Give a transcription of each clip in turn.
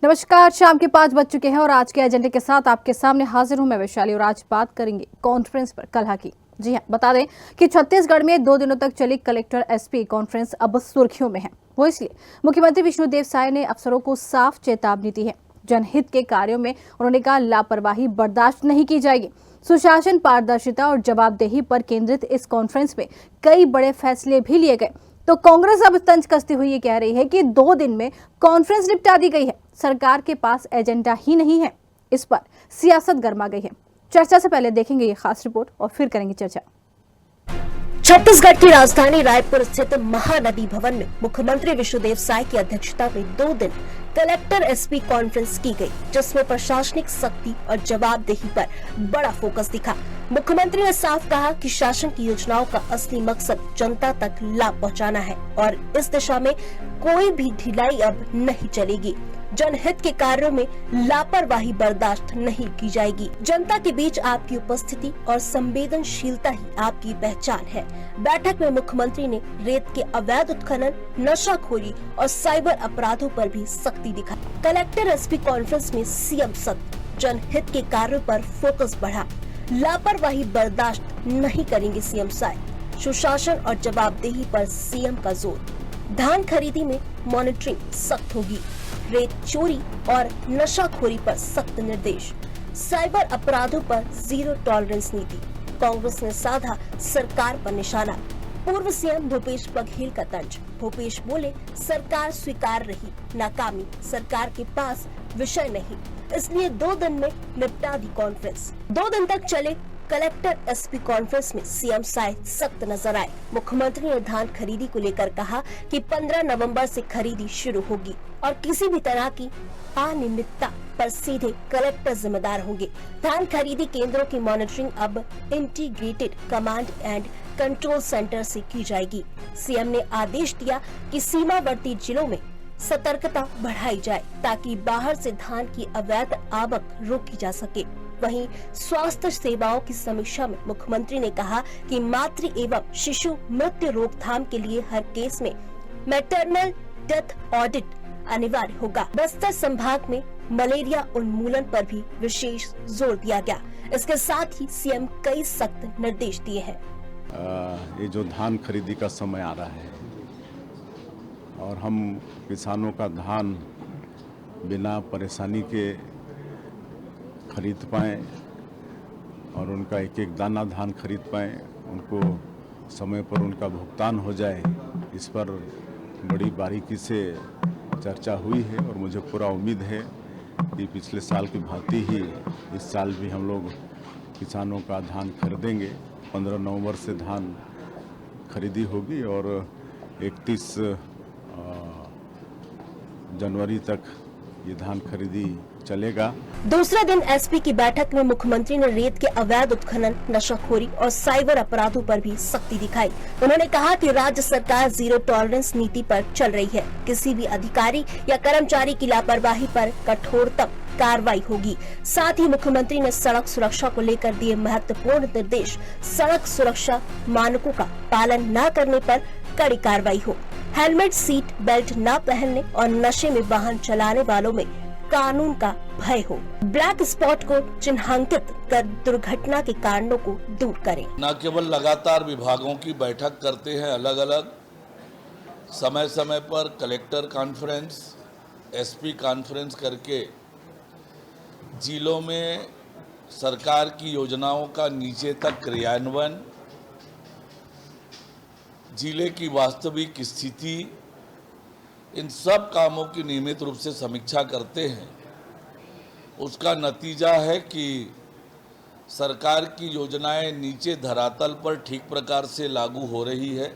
नमस्कार। शाम के 5 बज चुके हैं और आज के एजेंडे के साथ आपके सामने हाजिर हूं मैं वैशाली। और आज बात करेंगे कॉन्फ्रेंस पर कलह की। जी हां, बता दें कि छत्तीसगढ़ में 2 दिनों तक चली कलेक्टर एसपी कॉन्फ्रेंस अब सुर्खियों में है। वो इसलिए मुख्यमंत्री विष्णुदेव साय ने अफसरों को साफ चेतावनी दी है। जनहित के कार्यों में उन्होंने कहा, लापरवाही बर्दाश्त नहीं की जाएगी। सुशासन, पारदर्शिता और जवाबदेही पर केंद्रित इस कॉन्फ्रेंस में कई बड़े फैसले भी लिए गए। तो कांग्रेस अब तंज कसती हुई ये कह रही है कि 2 दिन में कॉन्फ्रेंस निपटा दी गई है, सरकार के पास एजेंडा ही नहीं है। इस पर सियासत गर्मा गई है। चर्चा से पहले देखेंगे ये खास रिपोर्ट और फिर करेंगे चर्चा। छत्तीसगढ़ की राजधानी रायपुर स्थित महानदी भवन में मुख्यमंत्री विष्णुदेव साय की अध्यक्षता में 2 दिन कलेक्टर एसपी कॉन्फ्रेंस की गई, जिसमें प्रशासनिक सख्ती और जवाबदेही पर बड़ा फोकस दिखा। मुख्यमंत्री ने साफ कहा कि शासन की योजनाओं का असली मकसद जनता तक लाभ पहुंचाना है और इस दिशा में कोई भी ढिलाई अब नहीं चलेगी। जनहित के कार्यों में लापरवाही बर्दाश्त नहीं की जाएगी। जनता के बीच आपकी उपस्थिति और संवेदनशीलता ही आपकी पहचान है। बैठक में मुख्यमंत्री ने रेत के अवैध उत्खनन, नशाखोरी और साइबर अपराधों पर भी सख्ती दिखाई। कलेक्टर एसपी कॉन्फ्रेंस में सीएम सख्त, जनहित के कार्यों पर फोकस बढ़ा। लापरवाही बर्दाश्त नहीं करेंगे सीएम साय। सुशासन और जवाबदेही पर सीएम का जोर। धान खरीदी में मॉनिटरिंग सख्त होगी। रेत चोरी और नशाखोरी पर सख्त निर्देश। साइबर अपराधों पर जीरो टॉलरेंस नीति। कांग्रेस ने साधा सरकार पर निशाना। पूर्व सीएम भूपेश बघेल का तंज। भूपेश बोले, सरकार स्वीकार रही नाकामी, सरकार के पास विषय नहीं, इसलिए 2 दिन में निपटा दी कॉन्फ्रेंस। 2 दिन तक चले कलेक्टर एसपी कॉन्फ्रेंस में सीएम साय सख्त नजर आए। मुख्यमंत्री ने धान खरीदी को लेकर कहा कि 15 नवंबर से खरीदी शुरू होगी और किसी भी तरह की अनियमितता पर सीधे कलेक्टर जिम्मेदार होंगे। धान खरीदी केंद्रों की मॉनिटरिंग अब integrated command and control centre से की जाएगी। सीएम ने आदेश दिया कि सीमावर्ती जिलों में सतर्कता बढ़ाई जाए ताकि बाहर से धान की अवैध आवक रोकी जा सके। वहीं स्वास्थ्य सेवाओं की समीक्षा में मुख्यमंत्री ने कहा कि मातृ एवं शिशु मृत्यु रोकथाम के लिए हर केस में मैटरनल डेथ ऑडिट अनिवार्य होगा। बस्तर संभाग में मलेरिया उन्मूलन पर भी विशेष जोर दिया गया। इसके साथ ही सीएम कई सख्त निर्देश दिए हैं। ये जो धान खरीदी का समय आ रहा है और हम किसानों का धान बिना परेशानी के खरीद पाएँ और उनका एक एक दाना धान खरीद पाएँ, उनको समय पर उनका भुगतान हो जाए, इस पर बड़ी बारीकी से चर्चा हुई है। और मुझे पूरा उम्मीद है कि पिछले साल की भांति ही इस साल भी हम लोग किसानों का धान खरीदेंगे। 15 नवंबर से धान खरीदी होगी और 31 जनवरी तक ये धान खरीदी चलेगा। दूसरे दिन एसपी की बैठक में मुख्यमंत्री ने रेत के अवैध उत्खनन, नशाखोरी और साइबर अपराधों पर भी सख्ती दिखाई। उन्होंने कहा कि राज्य सरकार जीरो टॉलरेंस नीति पर चल रही है। किसी भी अधिकारी या कर्मचारी की लापरवाही पर कठोरतम कार्रवाई होगी। साथ ही मुख्यमंत्री ने सड़क सुरक्षा को लेकर दिए महत्वपूर्ण निर्देश। सड़क सुरक्षा मानकों का पालन न करने पर कड़ी कार्रवाई हो। हेलमेट, सीट बेल्ट न पहनने और नशे में वाहन चलाने वालों में कानून का भय हो। ब्लैक स्पॉट को चिन्हांकित कर दुर्घटना के कारणों को दूर करें। न केवल लगातार विभागों की बैठक करते हैं, अलग अलग समय समय पर कलेक्टर कॉन्फ्रेंस, एसपी कॉन्फ्रेंस करके जिलों में सरकार की योजनाओं का नीचे तक क्रियान्वयन, जिले की वास्तविक स्थिति, इन सब कामों की नियमित रूप से समीक्षा करते हैं। उसका नतीजा है कि सरकार की योजनाएं नीचे धरातल पर ठीक प्रकार से लागू हो रही है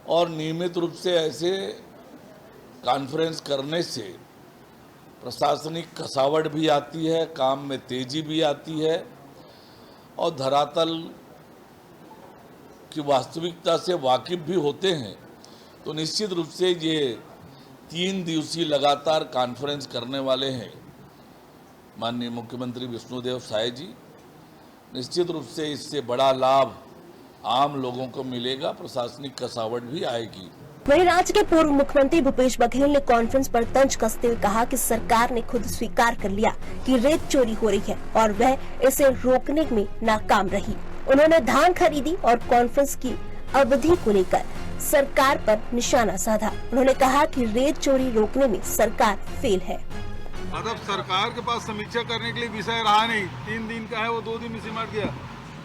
और नियमित रूप से ऐसे कॉन्फ्रेंस करने से प्रशासनिक कसावट भी आती है, काम में तेजी भी आती है और धरातल की वास्तविकता से वाकिफ भी होते हैं। तो निश्चित रूप से ये 3 दिवसीय लगातार कॉन्फ्रेंस करने वाले हैं माननीय मुख्यमंत्री विष्णुदेव साय जी। निश्चित रूप से इससे बड़ा लाभ आम लोगों को मिलेगा, प्रशासनिक कसावट भी आएगी। वहीं राज्य के पूर्व मुख्यमंत्री भूपेश बघेल ने कॉन्फ्रेंस पर तंज कसते हुए कहा कि सरकार ने खुद स्वीकार कर लिया कि रेत चोरी हो रही है और वह इसे रोकने में नाकाम रही। उन्होंने धान खरीदी और कॉन्फ्रेंस की अवधि को लेकर सरकार पर निशाना साधा। उन्होंने कहा कि रेत चोरी रोकने में सरकार फेल है। मतलब सरकार के पास समीक्षा करने के लिए विषय रहा नहीं। 3 दिन का है वो 2 दिन में सिमट गया।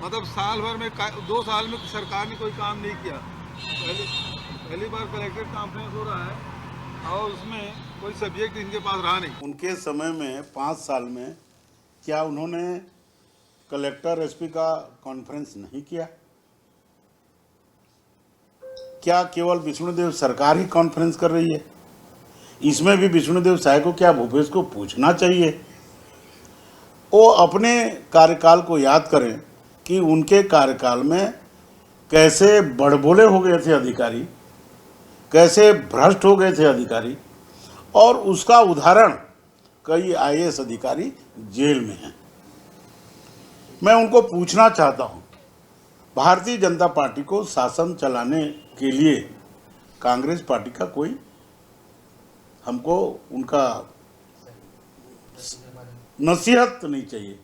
मतलब साल भर में 2 साल में सरकार ने कोई काम नहीं किया। पहली बार कलेक्टर कॉन्फ्रेंस हो रहा है और उसमें कोई सब्जेक्ट इनके पास रहा नहीं। उनके समय में 5 साल में क्या उन्होंने कलेक्टर एसपी का कॉन्फ्रेंस नहीं किया? क्या केवल विष्णुदेव सरकार ही कॉन्फ्रेंस कर रही है? इसमें भी विष्णुदेव साय को क्या भूपेश को पूछना चाहिए? वो अपने कार्यकाल को याद करें कि उनके कार्यकाल में कैसे बड़बोले हो गए थे अधिकारी, कैसे भ्रष्ट हो गए थे अधिकारी, और उसका उदाहरण कई आईएएस अधिकारी जेल में हैं। मैं उनको पूछना चाहता हूं, भारतीय जनता पार्टी को शासन चलाने के लिए कांग्रेस पार्टी का कोई हमको उनका नसीहत नहीं चाहिए।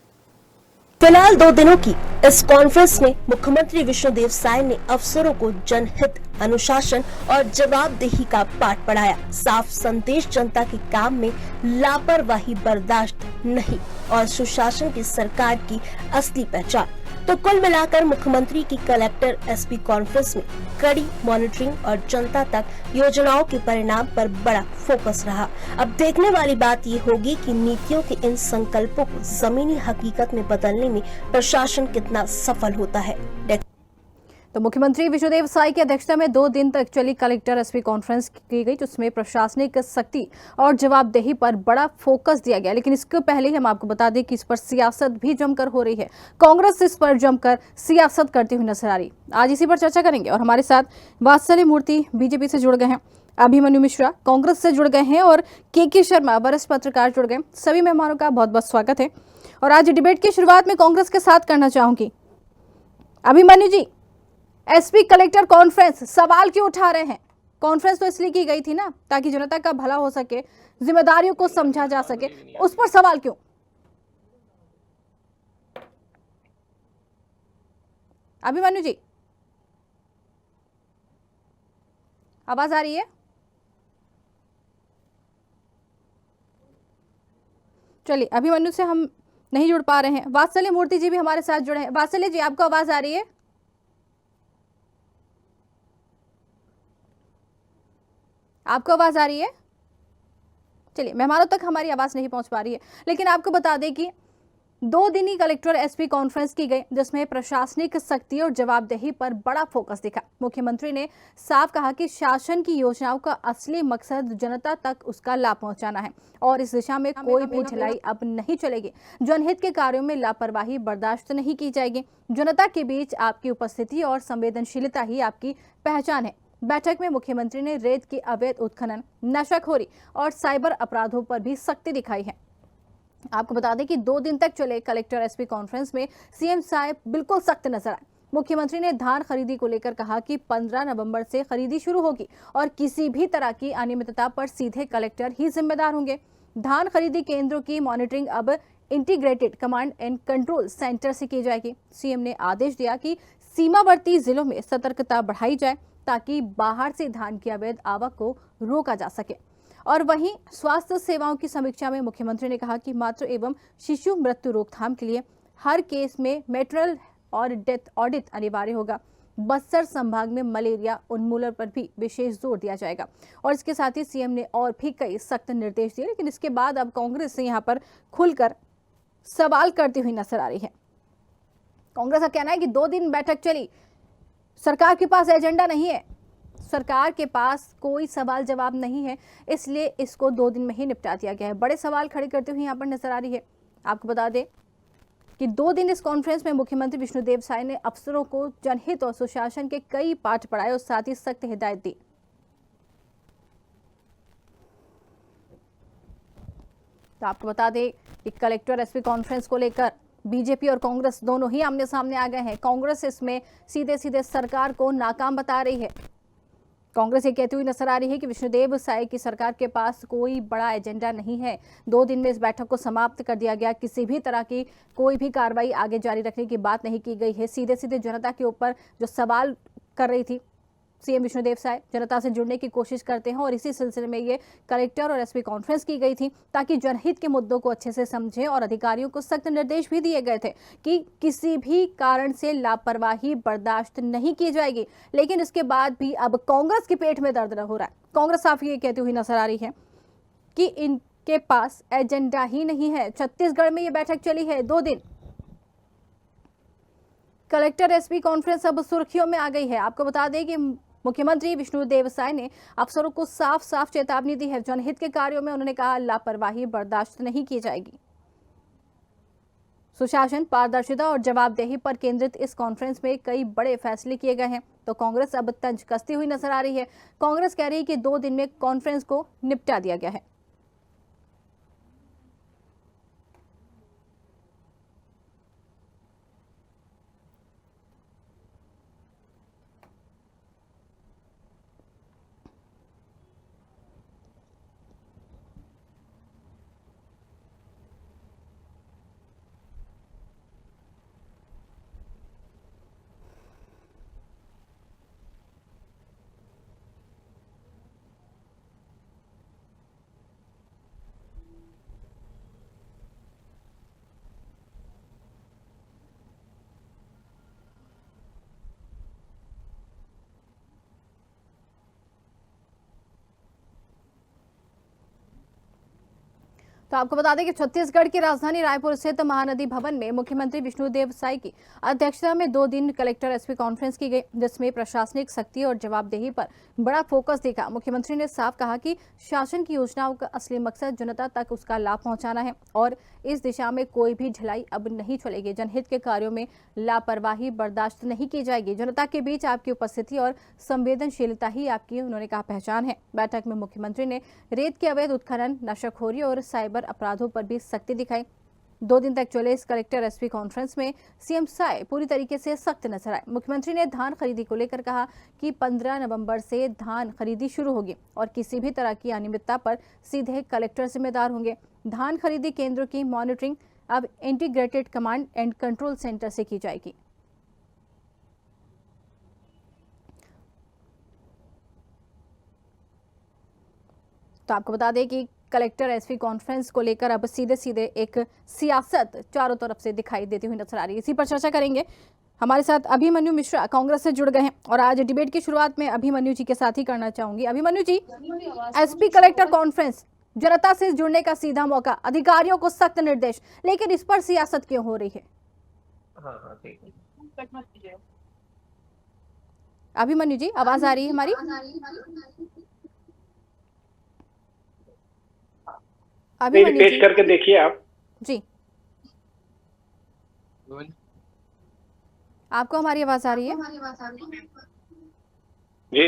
फिलहाल 2 दिनों की इस कॉन्फ्रेंस में मुख्यमंत्री विष्णुदेव साय ने अफसरों को जनहित, अनुशासन और जवाबदेही का पाठ पढ़ाया। साफ संदेश जनता के काम में लापरवाही बर्दाश्त नहीं और सुशासन की सरकार की असली पहचान। तो कुल मिलाकर मुख्यमंत्री की कलेक्टर एसपी कॉन्फ्रेंस में कड़ी मॉनिटरिंग और जनता तक योजनाओं के परिणाम पर बड़ा फोकस रहा। अब देखने वाली बात ये होगी कि नीतियों के इन संकल्पों को जमीनी हकीकत में बदलने में प्रशासन कितना सफल होता है। तो मुख्यमंत्री विष्णुदेव साय की अध्यक्षता में 2 दिन तक चली कलेक्टर एसपी कॉन्फ्रेंस की गई, जिसमें प्रशासनिक सख्ती और जवाबदेही पर बड़ा फोकस दिया गया। लेकिन इसके पहले हम आपको बता दें कि इस पर सियासत भी जमकर हो रही है। कांग्रेस इस पर जमकर सियासत करती हुई नजर आ रही। आज इसी पर चर्चा करेंगे और हमारे साथ वात्सल्य मूर्ति बीजेपी से जुड़ गए हैं, अभिमन्यु मिश्रा कांग्रेस से जुड़ गए हैं और के शर्मा वरिष्ठ पत्रकार जुड़ गए। सभी मेहमानों का बहुत बहुत स्वागत है। और आज डिबेट की शुरुआत में कांग्रेस के साथ करना चाहूंगी। अभिमन्यु जी, एसपी कलेक्टर कॉन्फ्रेंस सवाल क्यों उठा रहे हैं? कॉन्फ्रेंस तो इसलिए की गई थी ना ताकि जनता का भला हो सके, जिम्मेदारियों को समझा जा सके, उस पर सवाल क्यों? अभिमन्यु जी, आवाज आ रही है? चलिए, अभिमन्यु से हम नहीं जुड़ पा रहे हैं। वात्सल्य मूर्ति जी भी हमारे साथ जुड़े हैं। वात्सल्य जी, आपको आवाज आ रही है? आपको आवाज आ रही है? चलिए, मेहमानों तक हमारी आवाज नहीं पहुंच पा रही है, लेकिन आपको बता दें कि 2 दिनी कलेक्टर एसपी कॉन्फ्रेंस की गई, जिसमें प्रशासनिक सख्ती और जवाबदेही पर बड़ा फोकस दिखा। मुख्यमंत्री ने साफ कहा कि शासन की योजनाओं का असली मकसद जनता तक उसका लाभ पहुंचाना है और इस दिशा में कोई भी ढिलाई अब नहीं चलेगी। जनहित के कार्यों में लापरवाही बर्दाश्त नहीं की जाएगी। जनता के बीच आपकी उपस्थिति और संवेदनशीलता ही आपकी पहचान है। बैठक में मुख्यमंत्री ने रेत की अवैध उत्खनन, नशाखोरी और साइबर अपराधों पर भी सख्ती दिखाई है। आपको बता दें कि 2 दिन तक चले कलेक्टर एसपी कॉन्फ्रेंस में सीएम साहब बिल्कुल सख्त नजर आए। मुख्यमंत्री ने धान खरीदी को लेकर कहा कि 15 नवंबर से खरीदी शुरू होगी और किसी भी तरह की अनियमितता पर सीधे कलेक्टर ही जिम्मेदार होंगे। धान खरीदी केंद्रों की मॉनिटरिंग अब integrated command and control centre से की जाएगी। सीएम ने आदेश दिया कि सीमावर्ती जिलों में सतर्कता बढ़ाई जाए ताकि बाहर से धान की अवैध आवक को रोका जा सके। और वहीं स्वास्थ्य सेवाओं की समीक्षा में मुख्यमंत्री ने कहा कि मातृ एवं शिशु मृत्यु रोकथाम के लिए हर केस में मैटरनल और डेथ ऑडिट अनिवार्य होगा। बस्तर संभाग में मलेरिया उन्मूलन पर भी विशेष जोर दिया जाएगा। और इसके साथ ही सीएम ने और भी कई सख्त निर्देश दिए। लेकिन इसके बाद अब कांग्रेस से यहाँ पर खुलकर सवाल करती हुई नजर आ रही है। कांग्रेस का कहना है कि 2 दिन बैठक चली, सरकार के पास एजेंडा नहीं है, सरकार के पास कोई सवाल जवाब नहीं है, इसलिए इसको 2 दिन में ही निपटा दिया गया है। बड़े सवाल खड़े करते हुए यहाँ पर नजर आ रही है। आपको बता दें कि 2 दिन इस कॉन्फ्रेंस में मुख्यमंत्री विष्णुदेव साय ने अफसरों को जनहित और सुशासन के कई पाठ पढ़ाए और साथ ही सख्त हिदायत दी। तो आपको बता दें कि कलेक्टर एसपी कॉन्फ्रेंस को लेकर बीजेपी और कांग्रेस दोनों ही आमने सामने आ गए हैं। कांग्रेस इसमें सीधे सीधे सरकार को नाकाम बता रही है। कांग्रेस ये कहती हुई नजर आ रही है कि विष्णुदेव साय की सरकार के पास कोई बड़ा एजेंडा नहीं है। 2 दिन में इस बैठक को समाप्त कर दिया गया। किसी भी तरह की कोई भी कार्रवाई आगे जारी रखने की बात नहीं की गई है। सीधे सीधे जनता के ऊपर जो सवाल कर रही थी सीएम विष्णुदेव साय, जनता से जुड़ने की कोशिश करते हैं और इसी सिलसिले में ये कलेक्टर और एसपी कॉन्फ्रेंस की गई थी ताकि जनहित के मुद्दों को अच्छे से समझें और अधिकारियों को सख्त निर्देश भी दिए गए थे कि किसी भी कारण से लापरवाही बर्दाश्त नहीं की जाएगी। लेकिन इसके बाद भी अब कांग्रेस के पेट में दर्द हो रहा है। कांग्रेस साफ ये कहती हुई नजर आ रही है कि इनके पास एजेंडा ही नहीं है। छत्तीसगढ़ में ये बैठक चली है 2 दिन। कलेक्टर एसपी कॉन्फ्रेंस अब सुर्खियों में आ गई है। आपको बता दें कि मुख्यमंत्री विष्णुदेव साय ने अफसरों को साफ साफ चेतावनी दी है। जनहित के कार्यों में उन्होंने कहा लापरवाही बर्दाश्त नहीं की जाएगी। सुशासन, पारदर्शिता और जवाबदेही पर केंद्रित इस कॉन्फ्रेंस में कई बड़े फैसले किए गए हैं। तो कांग्रेस अब तंज कसती हुई नजर आ रही है। कांग्रेस कह रही है कि 2 दिन में कॉन्फ्रेंस को निपटा दिया गया है। तो आपको बता दें कि छत्तीसगढ़ की राजधानी रायपुर स्थित महानदी भवन में मुख्यमंत्री विष्णुदेव साय की अध्यक्षता में 2 दिन कलेक्टर एसपी कॉन्फ्रेंस की गई, जिसमें प्रशासनिक सख्ती और जवाबदेही पर बड़ा फोकस दिखा। मुख्यमंत्री ने साफ कहा कि शासन की योजनाओं का असली मकसद जनता तक उसका लाभ पहुंचाना है और इस दिशा में कोई भी ढिलाई अब नहीं चलेगी। जनहित के कार्यों में लापरवाही बर्दाश्त नहीं की जाएगी। जनता के बीच आपकी उपस्थिति और संवेदनशीलता ही आपकी, उन्होंने कहा, पहचान है। बैठक में मुख्यमंत्री ने रेत के अवैध उत्खनन, नशाखोरी और साइबर अपराधों पर भी सख्ती दिखाई। 2 दिन तक चले इस कलेक्टर एसपी कॉन्फ्रेंस में सीएम साय पूरी तरीके से सख्त नजर आए। मुख्यमंत्री ने धान खरीदी को लेकर कहा कि 15 नवंबर से धान खरीदी शुरू होगी और किसी भी तरह की अनियमितता पर सीधे कलेक्टर जिम्मेदार होंगे। धान खरीदी केंद्रों की मॉनिटरिंग अब integrated command and control centre से की जाएगी। तो आपको बता दें कि कलेक्टर एसपी कॉन्फ्रेंस को लेकर अब सीधे सीधे एक सियासत चारों तरफ से दिखाई देती हुई नजर आ रही है। इसी पर चर्चा करेंगे। हमारे साथ अभिमन्यु मिश्रा कांग्रेस से जुड़ गए हैं और आज डिबेट की शुरुआत में अभिमन्यु जी के साथ ही करना चाहूंगी। अभिमन्यु जी, एसपी कलेक्टर कॉन्फ्रेंस, जनता से जुड़ने का सीधा मौका, अधिकारियों को सख्त निर्देश, लेकिन इस पर सियासत क्यों हो रही है? अभिमन्यु जी, आवाज आ रही है हमारी? पेश करके देखिए आप जी। आपको हमारी आवाज आ रही है? जी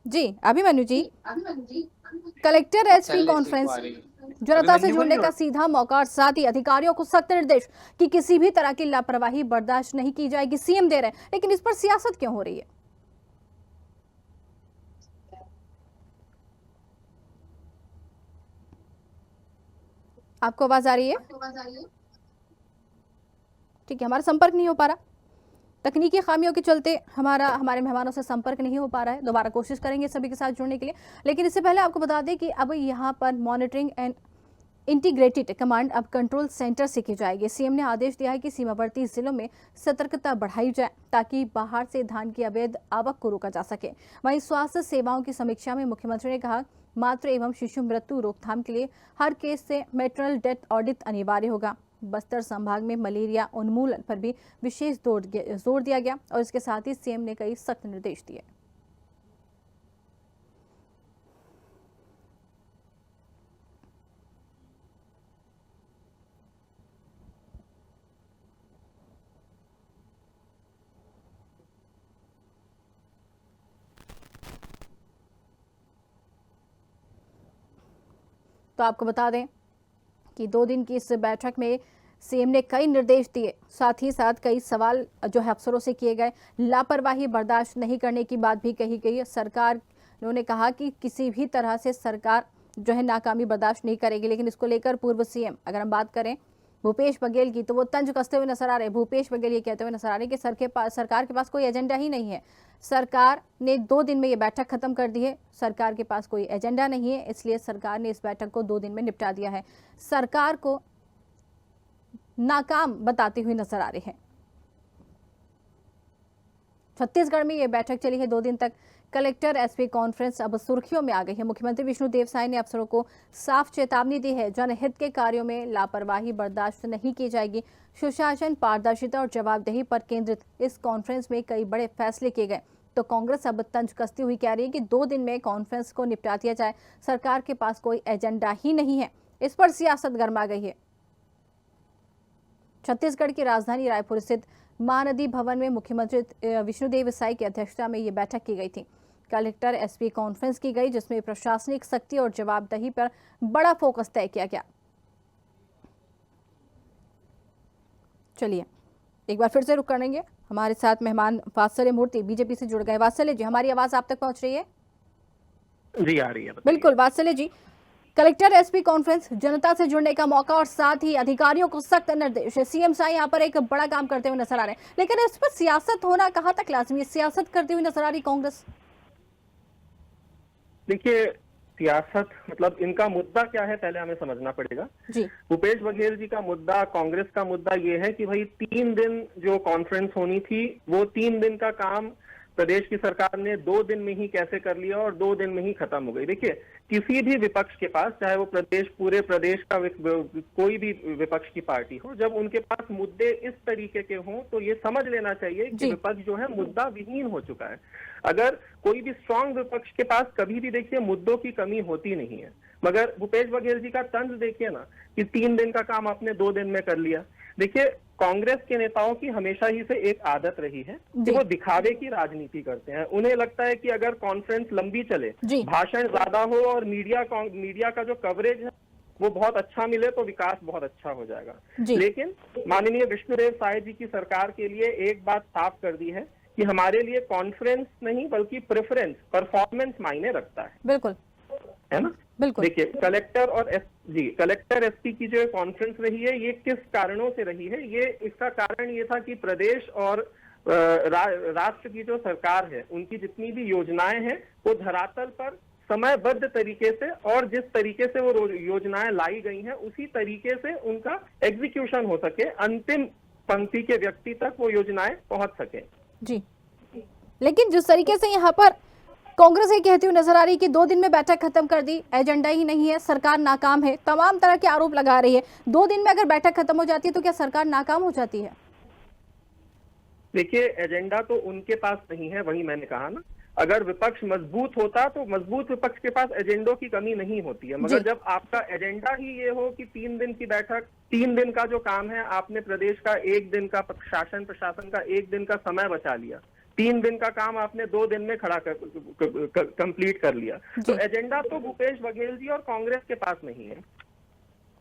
जी अभिमन्यु जी, कलेक्टर एसपी कॉन्फ्रेंस, जनता से जुड़ने का सीधा मौका और साथ ही अधिकारियों को सख्त निर्देश कि किसी भी तरह की लापरवाही बर्दाश्त नहीं की जाएगी, सीएम दे रहे हैं, लेकिन इस पर सियासत क्यों हो रही है? आपको आवाज आ रही है? ठीक है, हमारा संपर्क नहीं हो पा रहा, तकनीकी खामियों के चलते हमारे मेहमानों से संपर्क नहीं हो पा रहा है। दोबारा कोशिश करेंगे सभी के साथ जुड़ने के लिए, लेकिन इससे पहले आपको बता दें कि अब यहाँ पर मॉनिटरिंग एंड इंटीग्रेटेड कमांड अब कंट्रोल सेंटर से की जाएगी। सीएम ने आदेश दिया है कि सीमावर्ती जिलों में सतर्कता बढ़ाई जाए ताकि बाहर से धान की अवैध आवक को रोका जा सके। वहीं स्वास्थ्य सेवाओं की समीक्षा में मुख्यमंत्री ने कहा मातृ एवं शिशु मृत्यु रोकथाम के लिए हर केस से मैटरनल डेथ ऑडिट अनिवार्य होगा। बस्तर संभाग में मलेरिया उन्मूलन पर भी विशेष जोर दिया गया और इसके साथ ही सीएम ने कई सख्त निर्देश दिए। तो आपको बता दें कि 2 दिन की इस बैठक में सीएम ने कई निर्देश दिए, साथ ही साथ कई सवाल जो है अफसरों से किए गए। लापरवाही बर्दाश्त नहीं करने की बात भी कही गई। सरकार उन्होंने कहा कि किसी भी तरह से सरकार जो है नाकामी बर्दाश्त नहीं करेगी। लेकिन इसको लेकर पूर्व सीएम अगर हम बात करें भूपेश बघेल की, तो वो तंज कसते हुए नजर आ रहे हैं। भूपेश बघेल ये कहते हुए नजर आ रहे हैं कि सरकार के पास कोई एजेंडा ही नहीं है। सरकार ने 2 दिन में ये बैठक खत्म कर दी है। सरकार के पास कोई एजेंडा नहीं है, इसलिए सरकार ने इस बैठक को 2 दिन में निपटा दिया है। सरकार को नाकाम बताते हुए नजर आ रहे हैं। छत्तीसगढ़ में ये बैठक चली है 2 दिन तक। कलेक्टर एसपी कॉन्फ्रेंस अब सुर्खियों में आ गई है। मुख्यमंत्री विष्णुदेव साय ने अफसरों को साफ चेतावनी दी है, जनहित के कार्यों में लापरवाही बर्दाश्त नहीं की जाएगी। सुशासन, पारदर्शिता और जवाबदेही पर केंद्रित इस कॉन्फ्रेंस में कई बड़े फैसले किए गए। तो कांग्रेस अब तंज कसती हुई कह रही है कि 2 दिन में कॉन्फ्रेंस को निपटा दिया जाए। सरकार के पास कोई एजेंडा ही नहीं है। इस पर सियासत गर्मा गई है। छत्तीसगढ़ की राजधानी रायपुर स्थित महानदी भवन में मुख्यमंत्री विष्णुदेव साय की अध्यक्षता में ये बैठक की गई थी। कलेक्टर एसपी कॉन्फ्रेंस की गई, जिसमें प्रशासनिक शक्ति और जवाबदेही पर बड़ा फोकस तय किया गया। चलिए एक बार फिर से रुक करेंगे। हमारे साथ मेहमान वात्सल्य मूर्ति बीजेपी से जुड़ गए। वात्सल्य जी, हमारी आवाज आप तक पहुंच रही है? जी आ रही है। बिल्कुल वात्सल्य जी, कलेक्टर एसपी कॉन्फ्रेंस जनता से जुड़ने का मौका और साथ ही अधिकारियों को सख्त निर्देश। सीएम साई यहाँ पर एक बड़ा काम करते हुए नजर आ रहे हैं, लेकिन इस पर सियासत होना कहाँ तक लाजमी है? सियासत करती हुई नजर आ रही कांग्रेस। देखिए, सियासत मतलब इनका मुद्दा क्या है पहले हमें समझना पड़ेगा जी। भूपेश बघेल जी का मुद्दा, कांग्रेस का मुद्दा ये है कि भाई 3 दिन जो कॉन्फ्रेंस होनी थी, वो 3 दिन का काम प्रदेश की सरकार ने 2 दिन में ही कैसे कर लिया और 2 दिन में ही खत्म हो गई। देखिए, किसी भी विपक्ष के पास, चाहे वो पूरे प्रदेश का कोई भी विपक्ष की पार्टी हो, जब उनके पास मुद्दे इस तरीके के हों तो ये समझ लेना चाहिए कि विपक्ष जो है मुद्दा विहीन हो चुका है। अगर कोई भी स्ट्रांग विपक्ष के पास कभी भी देखिए मुद्दों की कमी होती नहीं है, मगर भूपेश बघेल जी का तंज देखिए ना कि 3 दिन का काम आपने 2 दिन में कर लिया। देखिए, कांग्रेस के नेताओं की हमेशा ही से एक आदत रही है कि वो दिखावे की राजनीति करते हैं। उन्हें लगता है कि अगर कॉन्फ्रेंस लंबी चले, भाषण ज्यादा हो और मीडिया का जो कवरेज है वो बहुत अच्छा मिले तो विकास बहुत अच्छा हो जाएगा। लेकिन माननीय विष्णुदेव साय जी की सरकार के लिए एक बात साफ कर दी है कि हमारे लिए कॉन्फ्रेंस नहीं बल्कि प्रेफरेंस, परफॉर्मेंस मायने रखता है। बिल्कुल, है ना? बिल्कुल। देखिए, कलेक्टर एसपी की जो कॉन्फ्रेंस रही है, ये किस कारणों से रही है? ये इसका कारण ये था कि प्रदेश और राष्ट्र की जो सरकार है, उनकी जितनी भी योजनाएं हैं वो धरातल पर समयबद्ध तरीके से और जिस तरीके से वो योजनाएं लाई गई हैं उसी तरीके से उनका एग्जीक्यूशन हो सके, अंतिम पंक्ति के व्यक्ति तक वो योजनाएं पहुंच सके। जी, लेकिन जिस तरीके से यहाँ पर कांग्रेस ये कहती हुई नजर आ रही है कि 2 दिन में बैठक खत्म कर दी, एजेंडा ही नहीं है, सरकार नाकाम है, तमाम तरह के आरोप लगा रही है। 2 दिन में अगर बैठक खत्म हो जाती है तो क्या सरकार नाकाम हो जाती है? देखिए, एजेंडा तो उनके पास नहीं है, वही मैंने कहा ना। अगर विपक्ष मजबूत होता तो मजबूत विपक्ष के पास एजेंडों की कमी नहीं होती है, मगर जब आपका एजेंडा ही ये हो कि 3 दिन की बैठक, 3 दिन का जो काम है, आपने प्रदेश का 1 दिन का प्रशासन का 1 दिन का समय बचा लिया, 3 दिन का काम आपने 2 दिन में खड़ा कंप्लीट कर लिया, तो एजेंडा तो भूपेश बघेल जी और कांग्रेस के पास नहीं है।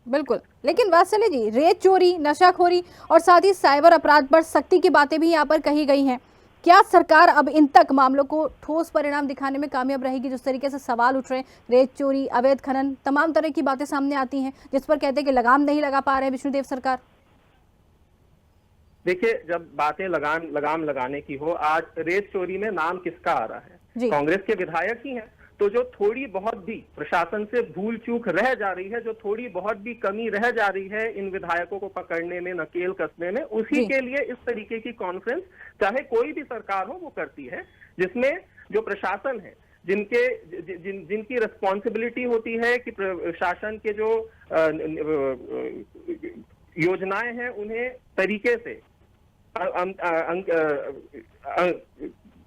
बिल्कुल, लेकिन वात्सल्य जी, रेत चोरी, नशाखोरी और साथ ही साइबर अपराध पर सख्ती की बातें भी यहाँ पर कही गई हैं। क्या सरकार अब इन तक मामलों को ठोस परिणाम दिखाने में कामयाब रहेगी? जिस तरीके से सवाल उठ रहे हैं, रेत चोरी, अवैध खनन, तमाम तरह की बातें सामने आती हैं, जिस पर कहते हैं कि लगाम नहीं लगा पा रहे हैं विष्णुदेव सरकार। देखिए, जब बातें लगाम लगाने की हो, आज रेत चोरी में नाम किसका आ रहा है? कांग्रेस के विधायक ही हैं। तो जो थोड़ी बहुत भी प्रशासन से भूल चूक रह जा रही है, जो थोड़ी बहुत भी कमी रह जा रही है इन विधायकों को पकड़ने में, नकेल कसने में, उसी के लिए इस तरीके की कॉन्फ्रेंस चाहे कोई भी सरकार हो वो करती है, जिसमें जो प्रशासन है, जिनकी रिस्पॉन्सिबिलिटी होती है कि प्रशासन के जो योजनाएं हैं उन्हें तरीके से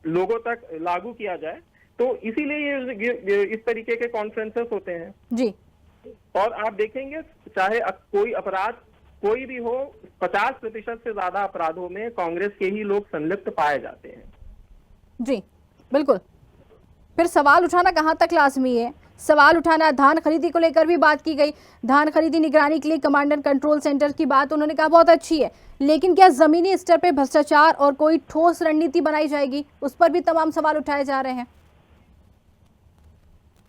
लोगों तक लागू किया जाए, तो इसीलिए ये इस तरीके के कॉन्फ्रेंसेस होते हैं जी। और आप देखेंगे, चाहे कोई अपराध कोई भी हो, 50% से ज्यादा अपराधों में कांग्रेस के ही लोग संलिप्त पाए जाते हैं। जी बिल्कुल। फिर सवाल उठाना कहाँ तक लाजमी है? सवाल उठाना, धान खरीदी को लेकर भी बात की गई। धान खरीदी निगरानी के लिए कमांड एंड कंट्रोल सेंटर की बात उन्होंने कहा बहुत अच्छी है, लेकिन क्या जमीनी स्तर पर भ्रष्टाचार और कोई ठोस रणनीति बनाई जाएगी? उस पर भी तमाम सवाल उठाए जा रहे हैं।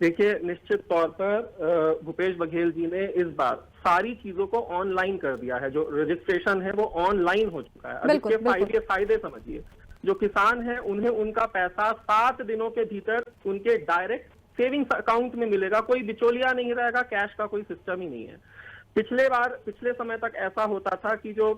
देखिए, निश्चित तौर पर भूपेश बघेल जी ने इस बार सारी चीजों को ऑनलाइन कर दिया है। जो रजिस्ट्रेशन है वो ऑनलाइन हो चुका है। अब बिल्कुल, इसके फायदे समझिए। जो किसान है उन्हें उनका पैसा 7 दिनों के भीतर उनके डायरेक्ट सेविंग्स अकाउंट में मिलेगा। कोई बिचौलिया नहीं रहेगा, कैश का कोई सिस्टम ही नहीं है। पिछले समय तक ऐसा होता था कि जो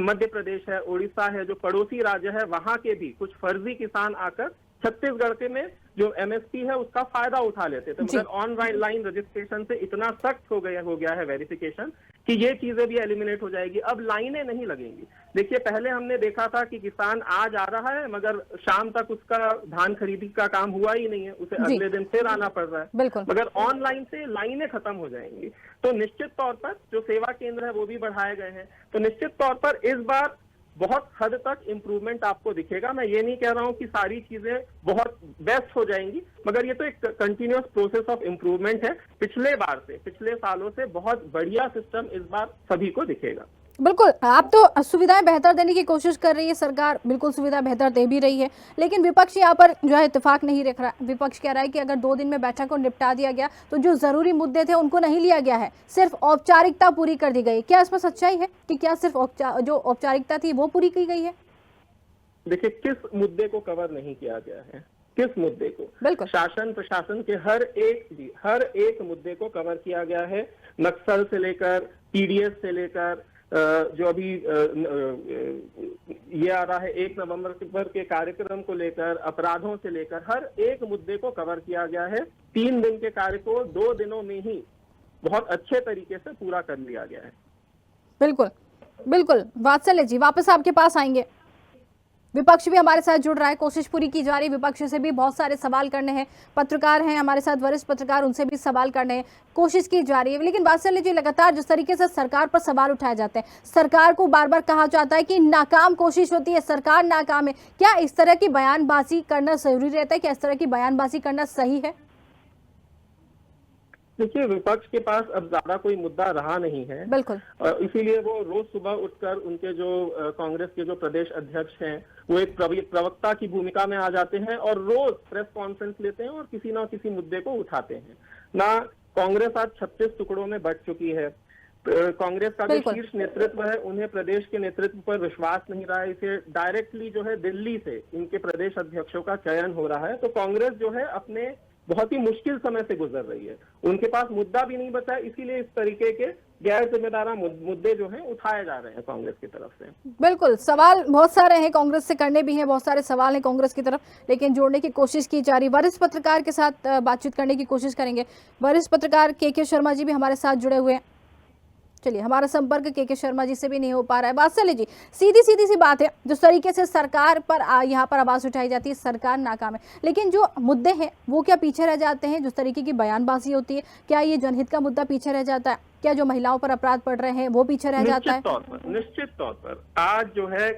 मध्य प्रदेश है, उड़ीसा है, जो पड़ोसी राज्य है, वहां के भी कुछ फर्जी किसान आकर छत्तीसगढ़ के में जो एमएसपी है उसका फायदा उठा लेते थे। मगर ऑनलाइन रजिस्ट्रेशन से इतना सख्त हो गया है वेरिफिकेशन कि ये चीजें भी एलिमिनेट हो जाएगी। अब लाइनें नहीं लगेंगी। देखिए, पहले हमने देखा था कि किसान आज आ रहा है मगर शाम तक उसका धान खरीदी का काम हुआ ही नहीं है, उसे अगले दिन फिर आना पड़ रहा है। बिल्कुल। मगर ऑनलाइन से लाइनें खत्म हो जाएंगी। तो निश्चित तौर पर जो सेवा केंद्र है वो भी बढ़ाए गए हैं। तो निश्चित तौर पर इस बार बहुत हद तक इम्प्रूवमेंट आपको दिखेगा। मैं ये नहीं कह रहा हूं कि सारी चीजें बहुत बेस्ट हो जाएंगी, मगर ये तो एक कंटिन्यूअस प्रोसेस ऑफ इम्प्रूवमेंट है। पिछले सालों से बहुत बढ़िया सिस्टम इस बार सभी को दिखेगा। बिल्कुल, आप तो सुविधाएं बेहतर देने की कोशिश कर रही है सरकार, बिल्कुल सुविधा बेहतर दे भी रही है, लेकिन विपक्ष यहाँ पर जो है इत्तेफाक नहीं रख रहा। विपक्ष कह रहा है कि अगर 2 दिन में बैठक को निपटा दिया गया तो जो जरूरी मुद्दे थे उनको नहीं लिया गया है, सिर्फ औपचारिकता पूरी कर दी गई। क्या इसमें सच्चाई है कि क्या सिर्फ जो औपचारिकता थी वो पूरी की गई है? देखिए, किस मुद्दे को कवर नहीं किया गया है? किस मुद्दे को? बिल्कुल, शासन प्रशासन के हर एक मुद्दे को कवर किया गया है। नक्सल से लेकर पीडीएस से लेकर जो अभी ये आ रहा है 1 नवंबर के कार्यक्रम को लेकर, अपराधों से लेकर हर एक मुद्दे को कवर किया गया है। 3 दिन के कार्य को 2 दिनों में ही बहुत अच्छे तरीके से पूरा कर लिया गया है। बिल्कुल बिल्कुल। वात्सल्य जी, वापस आपके पास आएंगे। विपक्ष भी हमारे साथ जुड़ रहा है, कोशिश पूरी की जा रही है। विपक्ष से भी बहुत सारे सवाल करने हैं, पत्रकार हैं हमारे साथ, वरिष्ठ पत्रकार, उनसे भी सवाल करने हैं, कोशिश की जा रही है। लेकिन वात्सल्य जी, लगातार जिस तरीके से सरकार पर सवाल उठाए जाते हैं, सरकार को बार बार कहा जाता है कि नाकाम कोशिश होती है, सरकार नाकाम है। क्या इस तरह की बयानबाजी करना जरूरी रहता है? क्या इस तरह की बयानबाजी करना सही है? देखिए, विपक्ष के पास अब ज्यादा कोई मुद्दा रहा नहीं है। बिल्कुल। इसीलिए वो रोज सुबह उठकर उनके जो कांग्रेस के जो प्रदेश अध्यक्ष हैं वो एक प्रवक्ता की भूमिका में आ जाते हैं और रोज प्रेस कॉन्फ्रेंस लेते हैं और किसी ना किसी मुद्दे को उठाते हैं। ना कांग्रेस आज 36 टुकड़ों में बंट चुकी है। कांग्रेस का जो शीर्ष नेतृत्व है उन्हें प्रदेश के नेतृत्व पर विश्वास नहीं रहा है। इसे डायरेक्टली जो है दिल्ली से इनके प्रदेश अध्यक्षों का चयन हो रहा है। तो कांग्रेस जो है अपने बहुत ही मुश्किल समय से गुजर रही है। उनके पास मुद्दा भी नहीं बचा, इसीलिए इस तरीके के गैर जिम्मेदार मुद्दे जो हैं उठाए जा रहे हैं कांग्रेस की तरफ से। बिल्कुल, सवाल बहुत सारे हैं, कांग्रेस से करने भी हैं, बहुत सारे सवाल हैं कांग्रेस की तरफ, लेकिन जोड़ने की कोशिश की जा रही। वरिष्ठ पत्रकार के साथ बातचीत करने की कोशिश करेंगे। वरिष्ठ पत्रकार के शर्मा जी भी हमारे साथ जुड़े हुए हैं। चलिए, हमारा संपर्क के शर्मा जी से भी नहीं हो पा रहा है। वात्सल्य जी, सीधी सी बात है, जिस तरीके से सरकार पर यहाँ पर आवाज उठाई जाती है सरकार नाकाम है, लेकिन जो मुद्दे हैं वो क्या पीछे रह जाते हैं? जिस तरीके की बयानबाजी होती है, क्या ये जनहित का मुद्दा पीछे रह जाता है? क्या जो महिलाओं पर अपराध पड़ रहे हैं वो पीछे रह जाता है? निश्चित तौर पर आज जो है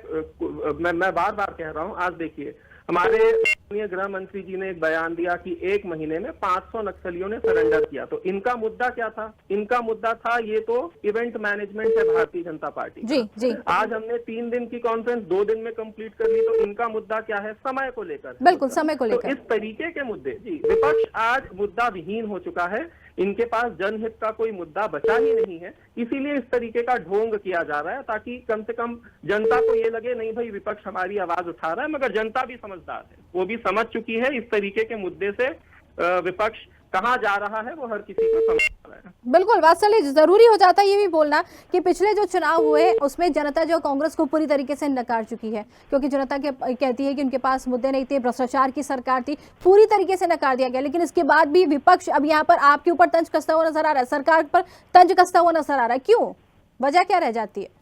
मैं बार बार कह रहा हूँ, आज देखिए हमारे माननीय गृह मंत्री जी ने एक बयान दिया कि 1 महीने में 500 नक्सलियों ने सरेंडर किया। तो इनका मुद्दा क्या था? इनका मुद्दा था ये तो इवेंट मैनेजमेंट है भारतीय जनता पार्टी जी जी। आज हमने 3 दिन की कॉन्फ्रेंस 2 दिन में कंप्लीट कर ली। तो इनका मुद्दा क्या है? समय को लेकर। बिल्कुल, समय को लेकर। तो इस तरीके के मुद्दे, जी, विपक्ष आज मुद्दा विहीन हो चुका है। इनके पास जनहित का कोई मुद्दा बचा ही नहीं है। इसीलिए इस तरीके का ढोंग किया जा रहा है ताकि कम से कम जनता को ये लगे नहीं भाई विपक्ष हमारी आवाज उठा रहा है। मगर जनता भी समझदार है, वो भी समझ चुकी है इस तरीके के मुद्दे से विपक्ष कहाँ जा रहा है वो हर किसी को समझ रहा है। बिल्कुल वात्सल्य, जरूरी हो जाता है ये भी बोलना कि पिछले जो चुनाव हुए उसमें जनता जो कांग्रेस को पूरी तरीके से नकार चुकी है, क्योंकि जनता कहती है कि उनके पास मुद्दे नहीं थे, भ्रष्टाचार की सरकार थी, पूरी तरीके से नकार दिया गया। लेकिन इसके बाद भी विपक्ष अब यहाँ पर आपके ऊपर तंज कसता हुआ नजर आ रहा है, सरकार पर तंज कसता हुआ नजर आ रहा है। क्यों? वजह क्या रह जाती है?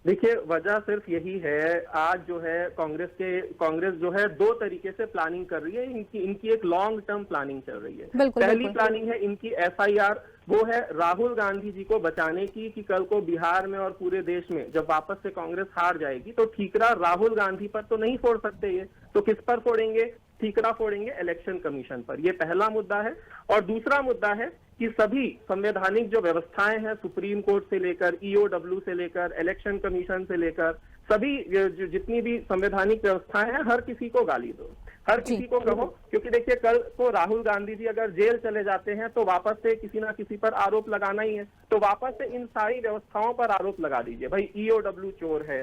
देखिए, वजह सिर्फ यही है, आज जो है कांग्रेस जो है 2 तरीके से प्लानिंग कर रही है। इनकी एक लॉन्ग टर्म प्लानिंग चल रही है। पहली प्लानिंग है इनकी SIR, वो है राहुल गांधी जी को बचाने की कि कल को बिहार में और पूरे देश में जब वापस से कांग्रेस हार जाएगी तो ठीकरा राहुल गांधी पर तो नहीं फोड़ सकते ये, तो किस पर फोड़ेंगे? ठीकरा फोड़ेंगे इलेक्शन कमीशन पर। ये पहला मुद्दा है। और दूसरा मुद्दा है कि सभी संवैधानिक जो व्यवस्थाएं हैं, सुप्रीम कोर्ट से लेकर EOW से लेकर इलेक्शन कमीशन से लेकर सभी जितनी भी संवैधानिक व्यवस्थाएं हैं, हर किसी को गाली दो। हर जी। किसी को कहो, क्योंकि देखिए कल को राहुल गांधी जी अगर जेल चले जाते हैं तो वापस से किसी ना किसी पर आरोप लगाना ही है, तो वापस से इन सारी व्यवस्थाओं पर आरोप लगा दीजिए, भाई ईओडब्ल्यू चोर है,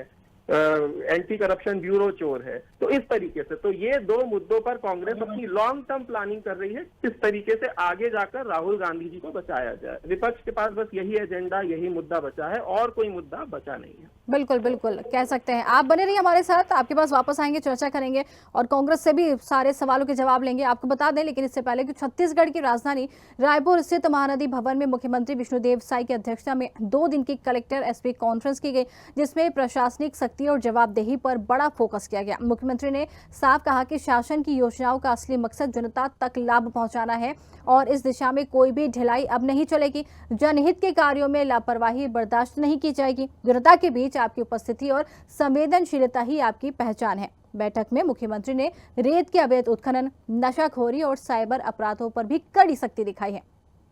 एंटी करप्शन ब्यूरो चोर है। तो इस तरीके से तो ये दो मुद्दों पर कांग्रेस अपनी लॉन्ग टर्म प्लानिंग कर रही है, किस तरीके से आगे जाकर राहुल गांधी जी को बचाया जाए। विपक्ष के पास बस यही एजेंडा, यही मुद्दा बचा है, और कोई मुद्दा बचा नहीं है। बिल्कुल बिल्कुल कह सकते हैं। आप बने रहिए हमारे साथ, आपके पास वापस आएंगे, चर्चा करेंगे और कांग्रेस से भी सारे सवालों के जवाब लेंगे। आपको बता दें लेकिन इससे पहले कि छत्तीसगढ़ की राजधानी रायपुर स्थित महानदी भवन में मुख्यमंत्री विष्णुदेव साय की अध्यक्षता में 2 दिन की कलेक्टर एसपी कॉन्फ्रेंस की गई, जिसमें प्रशासनिक शक्ति और जवाबदेही पर बड़ा फोकस किया गया। मुख्यमंत्री ने साफ कहा कि शासन की योजनाओं का असली मकसद जनता तक लाभ पहुंचाना है और इस दिशा में कोई भी ढिलाई अब नहीं चलेगी। जनहित के कार्यों में लापरवाही बर्दाश्त नहीं की जाएगी। जनता के बीच आपकी उपस्थिति और संवेदनशीलता ही आपकी पहचान है। बैठक में मुख्यमंत्री ने रेत के अवैध उत्खनन, नशाखोरी और साइबर अपराधों पर भी कड़ी सख्ती दिखाई है।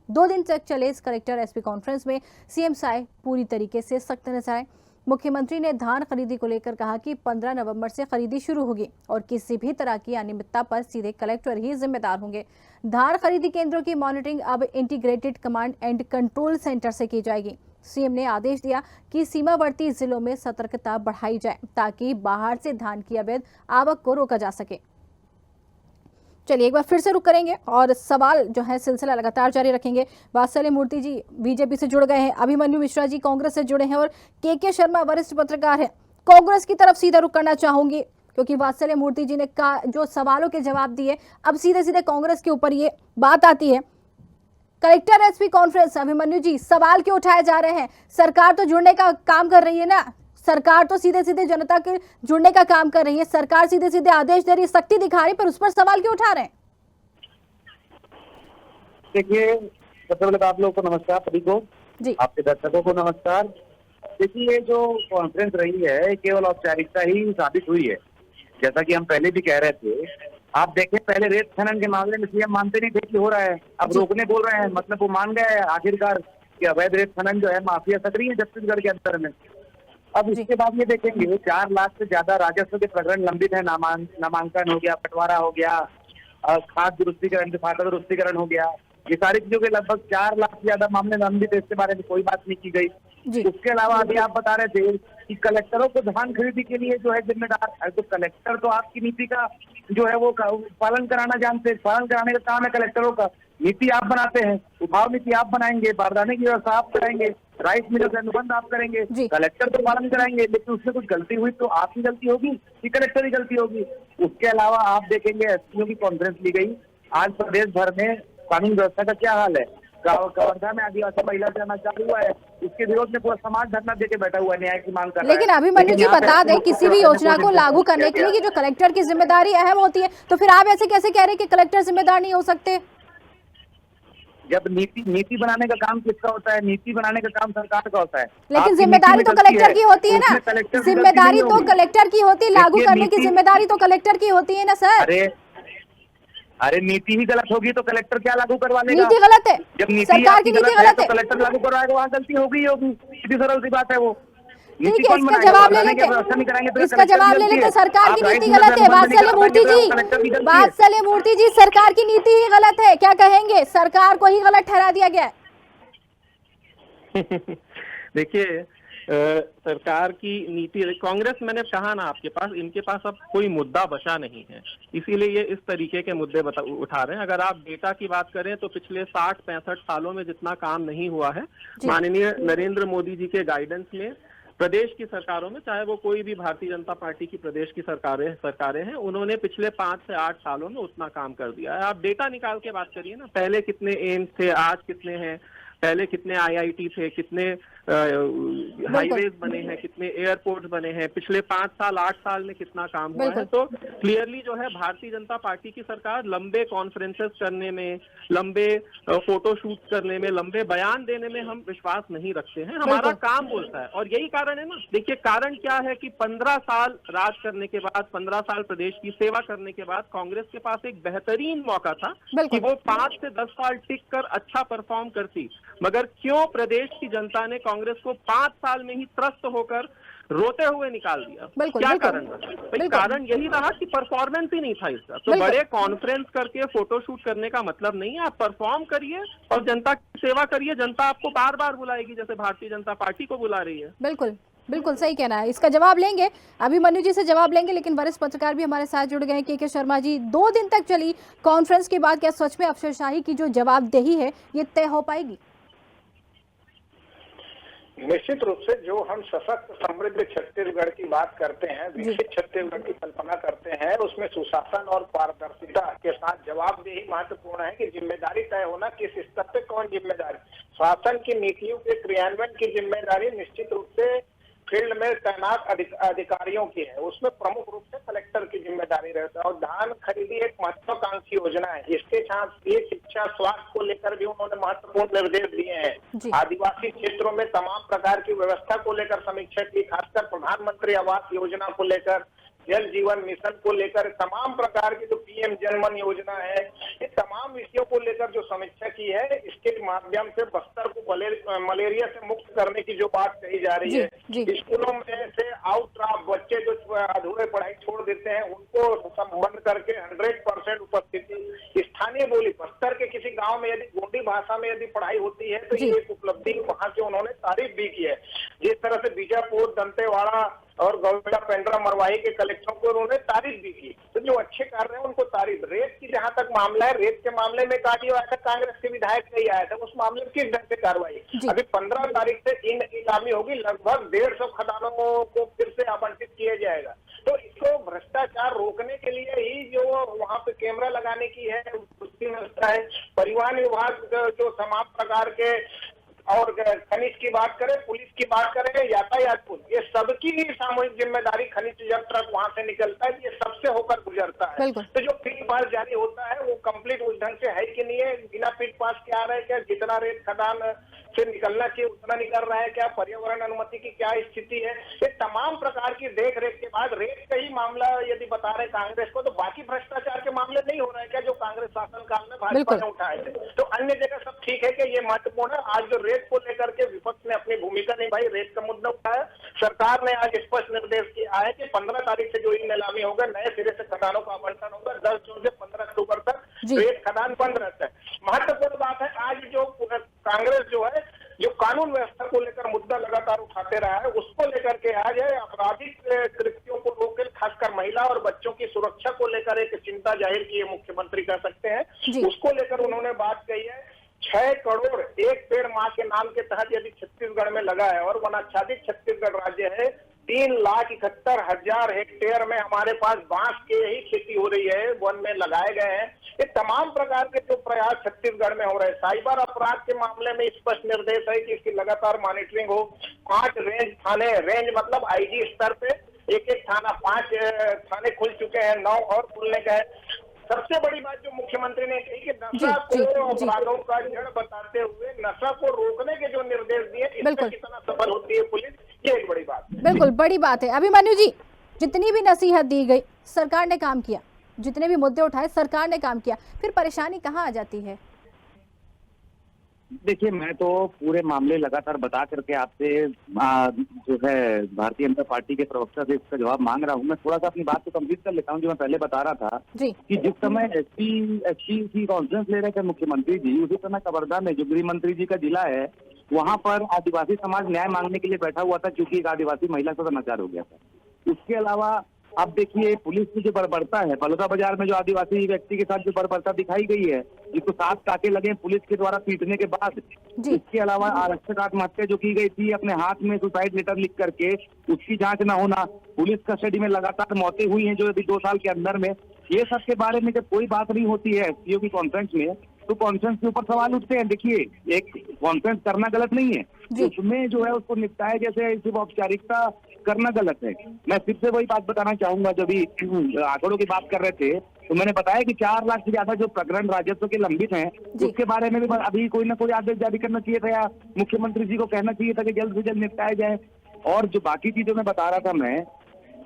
2 दिन तक चले इस कलेक्टर एसपी कॉन्फ्रेंस में सीएम साय पूरी तरीके से सख्त नजर आए। मुख्यमंत्री ने धान खरीदी को लेकर कहा कि 15 नवंबर से खरीदी शुरू होगी और किसी भी तरह की अनियमितता पर सीधे कलेक्टर ही जिम्मेदार होंगे। धान खरीदी केंद्रों की मॉनिटरिंग अब integrated command and control centre से की जाएगी। सीएम ने आदेश दिया कि सीमावर्ती जिलों में सतर्कता बढ़ाई जाए ताकि बाहर से धान की अवैध आवक को रोका जा सके। चलिए एक बार फिर से रुक करेंगे और सवाल जो है सिलसिला लगातार जारी रखेंगे। वात्सल्य मूर्ति जी बीजेपी से जुड़ गए हैं, अभिमन्यु मिश्रा जी कांग्रेस से जुड़े हैं और के शर्मा वरिष्ठ पत्रकार हैं। कांग्रेस की तरफ सीधा रुक करना चाहूंगी क्योंकि वात्सल्य मूर्ति जी ने जो सवालों के जवाब दिए, अब सीधे सीधे कांग्रेस के ऊपर ये बात आती है। कलेक्टर एसपी कॉन्फ्रेंस, अभिमन्यु जी सवाल क्यों उठाए जा रहे हैं? सरकार तो जुड़ने का काम कर रही है ना, सरकार तो सीधे सीधे जनता के जुड़ने का काम कर रही है, सरकार सीधे सीधे आदेश दे रही है, सख्ती दिखा रही है, पर उस पर सवाल क्यों उठा रहे हैं? देखिए, सबसे पहले आप लोगों को नमस्कार, सभी को जी, आपके दर्शकों को नमस्कार। देखिए, ये जो कॉन्फ्रेंस रही है केवल औपचारिकता ही साबित हुई है। जैसा कि हम पहले भी कह रहे थे, आप देखें पहले रेत खनन के मामले में सीएम मानते नहीं थे कि हो रहा है, अब रोकने बोल रहे हैं, मतलब वो मान गए आखिरकार कि अवैध रेत खनन जो है माफिया सक्रिय है छत्तीसगढ़ के अंदर में। अब इसके बाद ये देखेंगे 4 लाख से ज्यादा राजस्व के प्रकरण लंबित है, नामांकन हो गया, बंटवारा हो गया, खाद दुरुस्तीकरण, खाता दुरुस्तीकरण हो गया, ये सारी चीजों के लगभग 4 लाख से ज्यादा मामले लंबित है। इसके बारे में कोई बात नहीं की गई। उसके अलावा अभी आप बता रहे थे कि कलेक्टरों को धान खरीदी के लिए जो है जिम्मेदार है, तो कलेक्टर तो आपकी नीति का जो है वो पालन कराना जानते हैं, पालन कराने का काम है कलेक्टरों का। नीति आप बनाते हैं, उठाव नीति आप बनाएंगे, बारदाने की व्यवस्था आप कराएंगे, राइस मिलों से अनुबंध आप करेंगे, कलेक्टर तो पालन कराएंगे, लेकिन उसमें कुछ गलती हुई तो आपकी गलती होगी कि कलेक्टर की गलती होगी। उसके अलावा आप देखेंगे एसपीओ की कॉन्फ्रेंस ली गई। आज प्रदेश भर में कानून व्यवस्था का क्या हाल है? कवर्धा में आदिवासी महिला से अनाचार हुआ है, उसके विरोध में पूरा समाज धरना देके बैठा हुआ है, न्याय की मांग कर रहा है। लेकिन अभिमन्यु जी बता दें, किसी भी योजना को लागू करने के लिए कि जो कलेक्टर की जिम्मेदारी अहम होती है, तो फिर आप ऐसे कैसे कह रहे हैं कि कलेक्टर जिम्मेदार नहीं हो सकते? जब नीति बनाने का काम किसका होता है? नीति बनाने का काम सरकार का होता है, लेकिन जिम्मेदारी तो कलेक्टर की होती है ना, जिम्मेदारी तो कलेक्टर की होती है, लागू करने की जिम्मेदारी तो कलेक्टर की होती है ना सर। अरे नीति ही गलत होगी तो कलेक्टर क्या लागू करवा लेगा? नीति गलत है, जब नीति सरकार की नीति गलत है है तो कलेक्टर लागू करवाएगा, वहाँ गलती होगी ही होगी, सीधी सरल सी बात है वो। ठीक है, इसका जवाब ले लेते, इसका जवाब ले लेते। सरकार की नीति गलत है, वात्सल्य मूर्ति जी, वात्सल्य मूर्ति जी, सरकार की नीति ही गलत है, क्या कहेंगे? सरकार को ही गलत ठहरा दिया गया है। देखिए, सरकार की नीति, कांग्रेस, मैंने कहा ना आपके पास, इनके पास अब कोई मुद्दा बचा नहीं है, इसीलिए ये इस तरीके के मुद्दे उठा रहे हैं। अगर आप डेटा की बात करें तो पिछले 60-65 सालों में जितना काम नहीं हुआ है, माननीय नरेंद्र मोदी जी के गाइडेंस में प्रदेश की सरकारों में, चाहे वो कोई भी भारतीय जनता पार्टी की प्रदेश की सरकारें हैं, उन्होंने पिछले 5 से 8 सालों में उतना काम कर दिया है। आप डेटा निकाल के बात करिए ना, पहले कितने एम्स थे, आज कितने हैं, पहले कितने आईआईटी थे, कितने हाईवेज बने हैं, कितने एयरपोर्ट बने हैं, पिछले 5 साल 8 साल में कितना काम हुआ है। तो क्लियरली जो है भारतीय जनता पार्टी की सरकार लंबे कॉन्फ्रेंसेस करने में, लंबे फोटो शूट करने में, लंबे बयान देने में हम विश्वास नहीं रखते हैं। हमारा काम बोलता है और यही कारण है ना। देखिए, कारण क्या है कि 15 साल राज करने के बाद, 15 साल प्रदेश की सेवा करने के बाद कांग्रेस के पास एक बेहतरीन मौका था कि वो 5 से 10 साल टिक कर अच्छा परफॉर्म करती, मगर क्यों प्रदेश की जनता ने कांग्रेस को 5 साल में ही त्रस्त होकर रोते हुए निकाल दिया। बिल्कुल, क्या बिल्कुल। कारण था? भाई बिल्कुल। कारण यही रहा कि परफॉर्मेंस ही नहीं था इसका। तो बिल्कुल। बड़े कॉन्फ्रेंस करके फोटोशूट करने का मतलब नहीं है। आप परफॉर्म करिए और जनता की सेवा करिए। जनता आपको बार बार बुलाएगी, जैसे भारतीय जनता पार्टी को बुला रही है। बिल्कुल, बिल्कुल सही कहना है। इसका जवाब लेंगे, अभिमन्यु जी से जवाब लेंगे, लेकिन वरिष्ठ पत्रकार भी हमारे साथ जुड़ गए हैं। के शर्मा जी, 2 दिन तक चली कॉन्फ्रेंस के बाद क्या सच में अफसरशाही की जो जवाबदेही है ये तय हो पाएगी? निश्चित रूप से जो हम सशक्त समृद्ध छत्तीसगढ़ की बात करते हैं, विकसित छत्तीसगढ़ की कल्पना करते हैं, उसमें सुशासन और पारदर्शिता के साथ जवाबदेही महत्वपूर्ण है कि जिम्मेदारी तय होना किस स्तर पे कौन जिम्मेदारी। शासन की नीतियों के क्रियान्वयन की जिम्मेदारी निश्चित रूप से फील्ड में तैनात अधिकारियों की है। उसमें प्रमुख रूप से कलेक्टर की जिम्मेदारी रहता है। और धान खरीदी एक महत्वाकांक्षी योजना है। इसके साथ ये शिक्षा स्वास्थ्य को लेकर भी उन्होंने महत्वपूर्ण निर्देश दिए हैं। आदिवासी क्षेत्रों में तमाम प्रकार की व्यवस्था को लेकर समीक्षा की, खासकर प्रधानमंत्री आवास योजना को लेकर, जल जीवन मिशन को लेकर, तमाम प्रकार की जो पीएम जल मन योजना है, ये तमाम विषयों को लेकर जो समीक्षा की है, इसके माध्यम से बस्तर को मलेरिया से मुक्त करने की जो बात कही जा रही है। स्कूलों में से आउटड्राफ्ट बच्चे जो अधूरे पढ़ाई छोड़ देते हैं उनको बंद करके 100% उपस्थिति, स्थानीय बोली बस्तर के किसी गांव में यदि गोंडी भाषा में यदि पढ़ाई होती है तो ये एक उपलब्धि वहां से उन्होंने तारीफ भी की है। जिस तरह से बीजापुर, दंतेवाड़ा और गौड़ा, पेंड्रा, मरवाही के कलेक्टरों को उन्होंने तारीफ भी की। तो जो अच्छे कार्य हैं उनको तारीफ। रेत की जहां तक मामला है, रेत के मामले में कार्रवाई आया था, कांग्रेस के विधायक नहीं आया था, उस मामले में किस ढंग से कार्रवाई? अभी 15 तारीख से इन नीलामी होगी, लगभग 150 खदानों को फिर से आवंटित किया जाएगा। तो इसको भ्रष्टाचार रोकने के लिए ही जो वहां पे कैमरा लगाने की है उसकी व्यवस्था है। परिवहन विभाग जो तमाम प्रकार के और खनिज की बात करें, पुलिस की बात करें, यातायात पुल, ये सबकी सामूहिक जिम्मेदारी। खनिज जब ट्रक वहां से निकलता है ये सबसे होकर गुजरता है। तो जो फीड पास जारी होता है वो कंप्लीट उस ढंग से है कि नहीं है, बिना फीड पास के आ रहा है क्या, जितना रेत खदान से निकलना चाहिए उतना निकल रहा है क्या, पर्यावरण अनुमति की क्या स्थिति है, ये तमाम प्रकार की देख रेख के बाद रेत का ही मामला यदि बता रहे कांग्रेस को, तो बाकी भ्रष्टाचार के मामले नहीं हो रहे हैं क्या जो कांग्रेस शासन काल में भाजपा ने उठाए थे? तो अन्य जगह सब ठीक है कि ये महत्वपूर्ण है। आज जो रेत को लेकर के विपक्ष ने अपनी भूमिका निभाई, रेत का मुद्दा उठाया, सरकार ने आज स्पष्ट निर्देश किया है कि 15 तारीख से जो इन नीलामी होगा, नए सिरे से खदानों का आवंटन होगा। 10 जून से 15 अक्टूबर तक रेत खदान बंद रहता है। महत्वपूर्ण बात है, आज जो कांग्रेस जो है जो कानून व्यवस्था को लेकर मुद्दा लगातार उठाते रहा है, उसको लेकर के आज है आपराधिक कृत्यों को रोककर खासकर महिला और बच्चों की सुरक्षा को लेकर एक चिंता जाहिर की है, मुख्यमंत्री कह सकते हैं। उसको लेकर उन्होंने बात कही है। 6 करोड़ एक पेड़ माँ के नाम के तहत यदि छत्तीसगढ़ में लगा है और वनाच्छादित छत्तीसगढ़ राज्य है, 3,71,000 हेक्टेयर में हमारे पास बांस की ही खेती हो रही है, वन में लगाए गए हैं। ये तमाम प्रकार के जो प्रयास छत्तीसगढ़ में हो रहे हैं। साइबर अपराध के मामले में स्पष्ट निर्देश है कि इसकी लगातार मॉनिटरिंग हो। 5 रेंज थाने, रेंज मतलब आईजी स्तर पे एक थाना, 5 थाने खुल चुके हैं, 9 और खुलने का है। सबसे बड़ी बात जो मुख्यमंत्री ने कही कि नशा को अपराधों का जड़ बताते हुए नशा को रोकने के जो निर्देश दिए, इसमें कितना सफल होती है पुलिस, ये एक बड़ी बात है। बिल्कुल बड़ी बात है। अभिमन्यु जी, जितनी भी नसीहत दी गई सरकार ने काम किया, जितने भी मुद्दे उठाए सरकार ने काम किया, फिर परेशानी कहाँ आ जाती है? देखिए, मैं तो पूरे मामले लगातार बता करके आपसे जो है भारतीय जनता पार्टी के प्रवक्ता से इसका जवाब मांग रहा हूँ। मैं थोड़ा सा अपनी बात को कंप्लीट कर लेता हूँ। जो मैं पहले बता रहा था कि जिस समय एसपी की कॉन्फ्रेंस ले रहे थे मुख्यमंत्री जी, उसी समय कवर्धा में जो गृह मंत्री जी का जिला है, वहाँ पर आदिवासी समाज न्याय मांगने के लिए बैठा हुआ था, क्योंकि एक आदिवासी महिला से समाचार हो गया था। उसके अलावा अब देखिए पुलिस की जो बर्बरता है, बलौदा बाजार में जो आदिवासी व्यक्ति के साथ जो बर्बरता दिखाई गई है, जिसको 7 टाके लगे पुलिस के द्वारा पीटने के बाद, इसके अलावा आरक्षक आत्महत्या जो की गई थी अपने हाथ में सुसाइड लेटर लिख करके, उसकी जांच न होना, पुलिस कस्टडी में लगातार मौतें हुई हैं जो अभी 2 साल के अंदर में, ये सब के बारे में जब कोई बात नहीं होती है एसपीओ की कॉन्फ्रेंस में, तो कॉन्फ्रेंस के ऊपर सवाल उठते हैं। देखिए, एक कॉन्फ्रेंस करना गलत नहीं है, उसमें जो है उसको निपटाए जैसे सिर्फ औपचारिकता करना गलत है। मैं फिर से वही बात बताना चाहूंगा, जब भी आंकड़ों की बात कर रहे थे तो मैंने बताया कि 4 लाख से ज्यादा जो प्रकरण राजस्व के लंबित हैं, उसके बारे में भी अभी कोई ना कोई आदेश जारी करना चाहिए था, या मुख्यमंत्री जी को कहना चाहिए था कि जल्द से जल्द निपटाया जाए। और जो बाकी चीजों में बता रहा था मैं,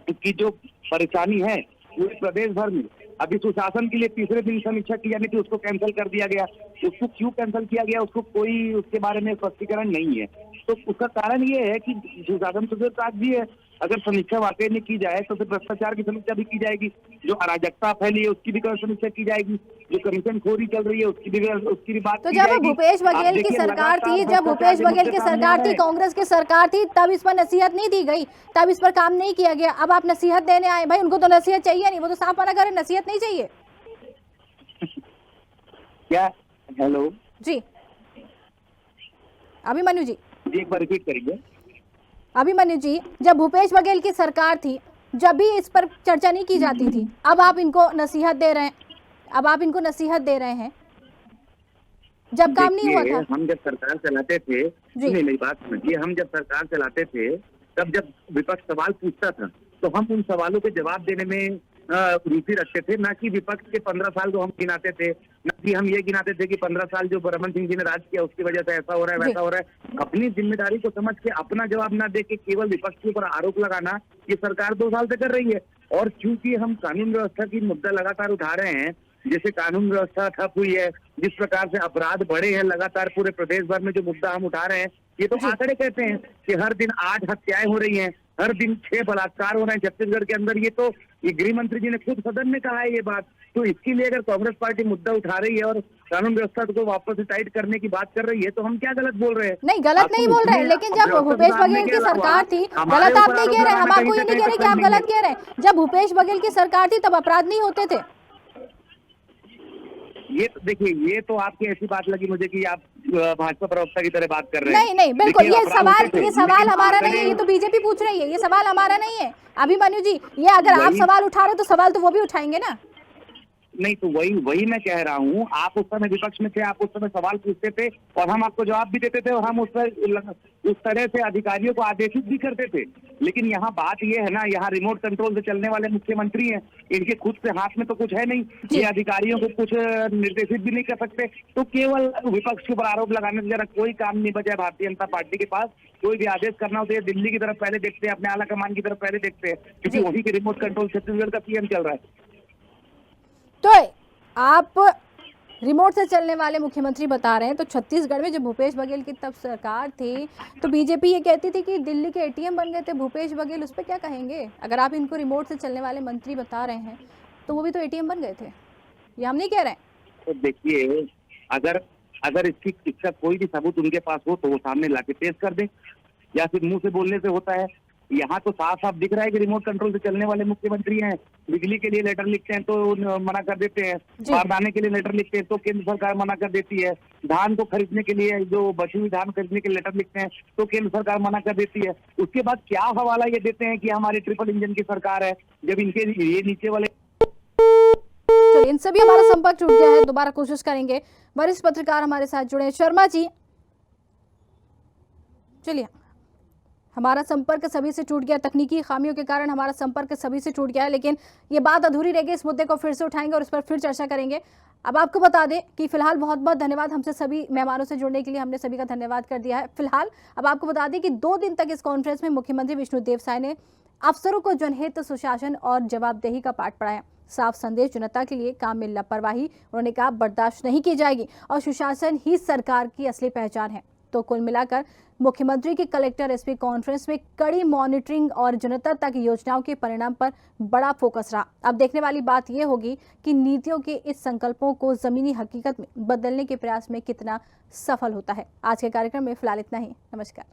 इसकी जो परेशानी है पूरे प्रदेश भर में, अभी सुशासन के लिए तीसरे दिन समीक्षा की जानी थी, उसको कैंसिल कर दिया गया। उसको क्यों कैंसिल किया गया, उसको कोई उसके बारे में स्पष्टीकरण नहीं है। तो उसका कारण ये है कि सुशासन सुधीर साथ जी है, अगर समीक्षा वाकई में की जाए तो फिर भ्रष्टाचार की समीक्षा भी की जाएगी, जो अराजकता फैली है उसकी भी समीक्षा की जाएगी, जो कमीशन खोरी चल रही है उसकी भी बात तो की जब जाएगी। भूपेश आप बघेल की देखिए, सरकार लगातार थी, जब भूपेश भ्रष्टाचार बघेल की के सामने आ सरकार रहा थी, है। कांग्रेस की सरकार थी, तब इस पर नसीहत नहीं दी गई, तब इस पर काम नहीं किया गया। अब आप नसीहत देने आए, भाई उनको तो नसीहत चाहिए नहीं, वो तो साफ मना करें नसीहत नहीं चाहिए। क्या? हेलो जी अभिमन्यु जी, एक बार रिपीट करिए। अभिमन्यु जी, जब भूपेश बघेल की सरकार थी, जब भी इस पर चर्चा नहीं की जाती थी, अब आप इनको नसीहत दे रहे हैं, अब आप इनको नसीहत दे रहे हैं जब काम नहीं हुआ था। हम जब सरकार चलाते थे, नहीं मेरी बात सुनिए, हम जब सरकार चलाते थे तब जब विपक्ष सवाल पूछता था तो हम उन सवालों के जवाब देने में रुचि रखते थे, ना कि विपक्ष के 15 साल को हम गिनाते थे, ना कि हम ये गिनाते थे कि 15 साल जो रमन सिंह जी ने राज किया उसकी वजह से ऐसा हो रहा है वैसा हो रहा है। अपनी जिम्मेदारी को समझ के अपना जवाब ना दे के केवल विपक्ष के ऊपर आरोप लगाना, ये सरकार 2 साल से कर रही है। और क्योंकि हम कानून व्यवस्था की मुद्दा लगातार उठा रहे हैं, जैसे कानून व्यवस्था ठप हुई है, जिस प्रकार से अपराध बढ़े हैं लगातार पूरे प्रदेश भर में, जो मुद्दा हम उठा रहे हैं, ये तो आंकड़े कहते हैं कि हर दिन 8 हत्याएं हो रही हैं, हर दिन 6 बलात्कार हो रहे हैं छत्तीसगढ़ के अंदर। ये तो गृह मंत्री जी ने खुद सदन में कहा है ये बात। तो इसके लिए अगर कांग्रेस पार्टी मुद्दा उठा रही है और कानून व्यवस्था को वापस से टाइट करने की बात कर रही है, तो हम क्या गलत बोल रहे हैं? नहीं, गलत नहीं बोल रहे हैं, लेकिन जब भूपेश बघेल की सरकार थी, गलत आप नहीं कह रहे, हम आपको ये नहीं कह रहे कि आप गलत कह रहे हैं। जब भूपेश बघेल की सरकार थी तब अपराध नहीं होते थे। ये तो देखिए, ये तो आपकी ऐसी बात लगी मुझे कि आप भाजपा प्रवक्ता की तरह बात कर रहे हैं। नहीं नहीं, बिल्कुल, ये सवाल हमारा नहीं है, ये तो बीजेपी पूछ रही है, ये सवाल हमारा नहीं है। अभिमन्यु जी, ये अगर आप सवाल उठा रहे हो तो सवाल तो वो भी उठाएंगे ना। नहीं तो वही मैं कह रहा हूँ, आप उस समय विपक्ष में थे, आप उस समय सवाल पूछते थे और हम आपको जवाब भी देते थे और हम उस तरह से अधिकारियों को आदेशित भी करते थे। लेकिन यहाँ बात ये है ना, यहाँ रिमोट कंट्रोल से चलने वाले मुख्यमंत्री हैं, इनके खुद से हाथ में तो कुछ है नहीं, ये अधिकारियों को कुछ निर्देशित भी नहीं कर सकते। तो केवल विपक्ष के ऊपर आरोप लगाने से जरा कोई काम नहीं बचा भारतीय जनता पार्टी के पास। कोई भी आदेश करना होता है दिल्ली की तरफ पहले देखते हैं, अपने आला कमान की तरफ पहले देखते हैं, क्योंकि वही के रिमोट कंट्रोल छत्तीसगढ़ का सीएम चल रहा है। तो आप रिमोट से चलने वाले मुख्यमंत्री बता रहे हैं, तो छत्तीसगढ़ में जब भूपेश बघेल की तब सरकार थी तो बीजेपी ये कहती थी कि दिल्ली के एटीएम बन गए थे भूपेश बघेल, उस पर क्या कहेंगे? अगर आप इनको रिमोट से चलने वाले मंत्री बता रहे हैं तो वो भी तो एटीएम बन गए थे, ये हम नहीं कह रहे हैं। तो देखिए, अगर इसका कोई भी सबूत उनके पास हो तो वो सामने लाके पेश कर दें, या फिर मुंह से बोलने से होता है। यहाँ तो साफ साफ दिख रहा है कि रिमोट कंट्रोल से चलने वाले मुख्यमंत्री हैं। बिजली के लिए लेटर लिखते हैं तो मना कर देते हैं, बारदाने के लिए लेटर लिखते हैं तो केंद्र सरकार मना कर देती है, धान को खरीदने के लिए जो बची हुई धान खरीदने के लेटर लिखते हैं तो केंद्र सरकार मना कर देती है। उसके बाद क्या हवाला ये देते हैं कि हमारी ट्रिपल इंजन की सरकार है, जब इनके ये नीचे वाले। चलिए, इनसे भी हमारा संपर्क टूट गया है, दोबारा कोशिश करेंगे। वरिष्ठ पत्रकार हमारे साथ जुड़े, शर्मा जी। चलिए, हमारा संपर्क सभी से टूट गया, तकनीकी खामियों के कारण हमारा संपर्क सभी से टूट गया है, लेकिन ये बात अधूरी रह गई। इस मुद्दे को फिर से उठाएंगे और इस पर फिर चर्चा करेंगे। अब आपको बता दें कि फिलहाल बहुत बहुत धन्यवाद हमसे सभी मेहमानों से जुड़ने के लिए, हमने सभी का धन्यवाद कर दिया है। फिलहाल अब आपको बता दें कि 2 दिन तक इस कॉन्फ्रेंस में मुख्यमंत्री विष्णुदेव साय ने अफसरों को जनहित, सुशासन और जवाबदेही का पाठ पढ़ाया। साफ संदेश जनता के लिए, काम में लापरवाही उन्होंने कहा बर्दाश्त नहीं की जाएगी और सुशासन ही सरकार की असली पहचान है। तो कुल मिलाकर मुख्यमंत्री की कलेक्टर एसपी कॉन्फ्रेंस में कड़ी मॉनिटरिंग और जनता तक योजनाओं के परिणाम पर बड़ा फोकस रहा। अब देखने वाली बात यह होगी कि नीतियों के इस संकल्पों को जमीनी हकीकत में बदलने के प्रयास में कितना सफल होता है। आज के कार्यक्रम में फिलहाल इतना ही। नमस्कार।